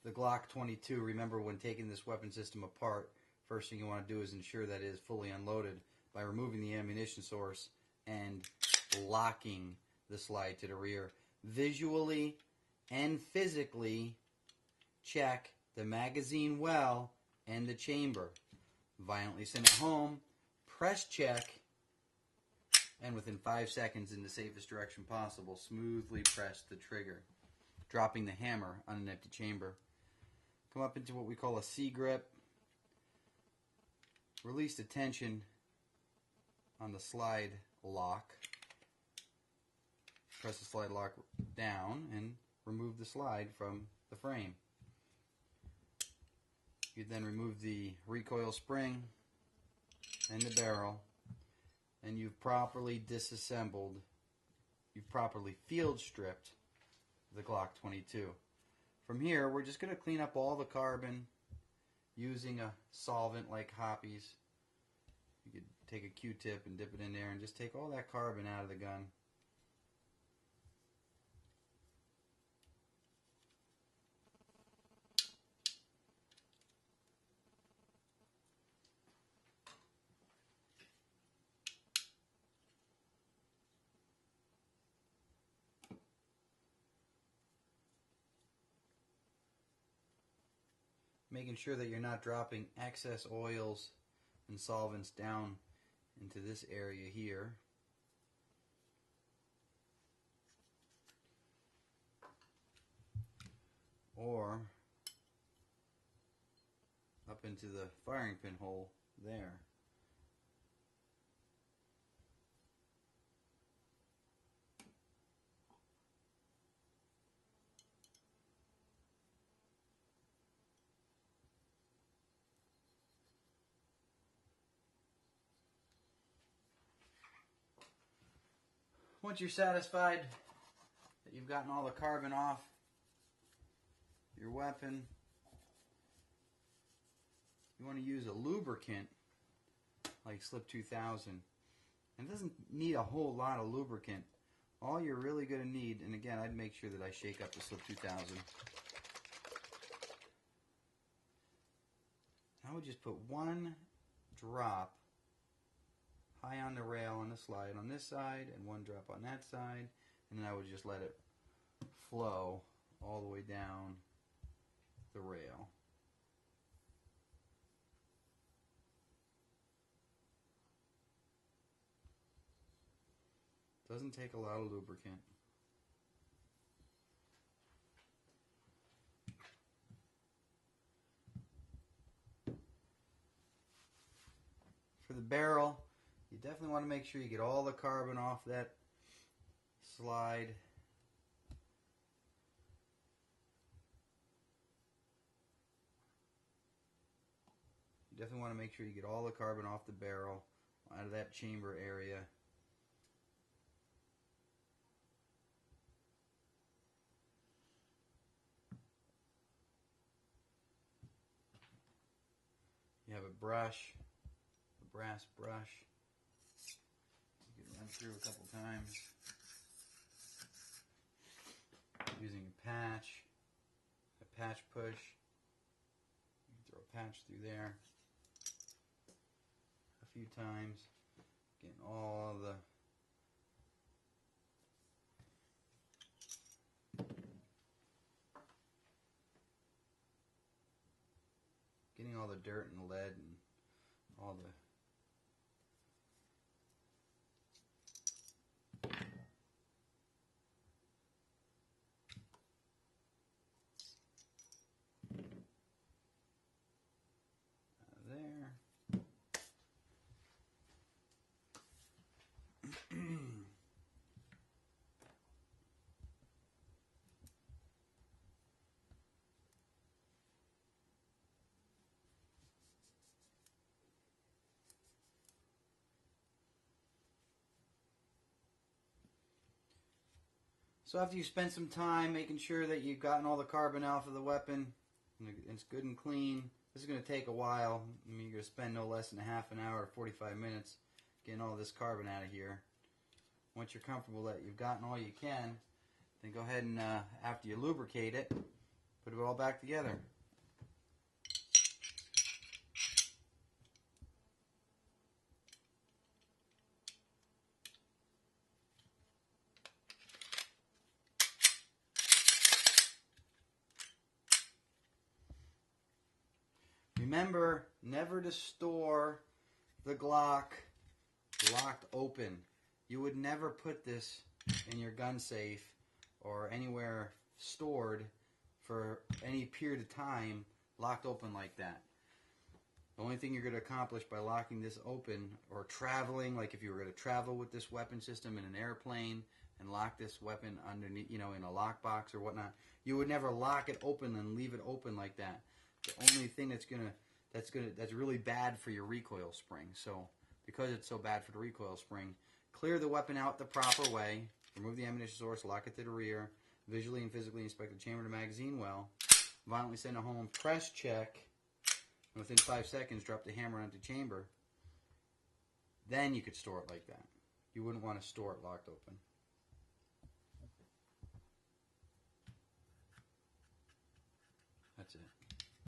the Glock 22, remember when taking this weapon system apart, first thing you want to do is ensure that it is fully unloaded by removing the ammunition source and locking the slide to the rear. Visually and physically check the magazine well and the chamber. Violently send it home, press check, and within 5 seconds in the safest direction possible, smoothly press the trigger, dropping the hammer on an empty chamber. Come up into what we call a C grip. Release the tension on the slide lock. Press the slide lock down and remove the slide from the frame. You then remove the recoil spring and the barrel, and you've properly disassembled, you've properly field stripped the Glock 22. From here, we're just going to clean up all the carbon using a solvent like Hoppies. You could take a Q-tip and dip it in there and just take all that carbon out of the gun. Making sure that you're not dropping excess oils and solvents down into this area here. Or up into the firing pin hole there. Once you're satisfied that you've gotten all the carbon off your weapon, you want to use a lubricant like Slip 2000. And it doesn't need a whole lot of lubricant. All you're really going to need, and again, I'd make sure that I shake up the Slip 2000. I would just put one drop high on the rail on the slide on this side and one drop on that side, and then I would just let it flow all the way down the rail. Doesn't take a lot of lubricant. For the barrel, you definitely want to make sure you get all the carbon off that slide. You definitely want to make sure you get all the carbon off the barrel, out of that chamber area. You have a brush, a brass brush. You can run through a couple times. Using a patch push. You can throw a patch through there a few times, getting all the dirt and lead and all the there. So after you spend some time making sure that you've gotten all the carbon off of the weapon, and it's good and clean, this is going to take a while. I mean, you're going to spend no less than a half an hour or 45 minutes getting all this carbon out of here. Once you're comfortable that you've gotten all you can, then go ahead and, after you lubricate it, Put it all back together. Remember, never to store the Glock locked open. You would never put this in your gun safe or anywhere stored for any period of time locked open like that. The only thing you're going to accomplish by locking this open, or traveling, like if you were going to travel with this weapon system in an airplane and lock this weapon underneath, in a lockbox or whatnot, you would never lock it open and leave it open like that. The only thing that's really bad for your recoil spring. So because it's so bad for the recoil spring, clear the weapon out the proper way, remove the ammunition source, lock it to the rear, visually and physically inspect the chamber and the magazine well, violently send it home, press check, and within 5 seconds drop the hammer onto the chamber. Then you could store it like that. You wouldn't want to store it locked open. That's it.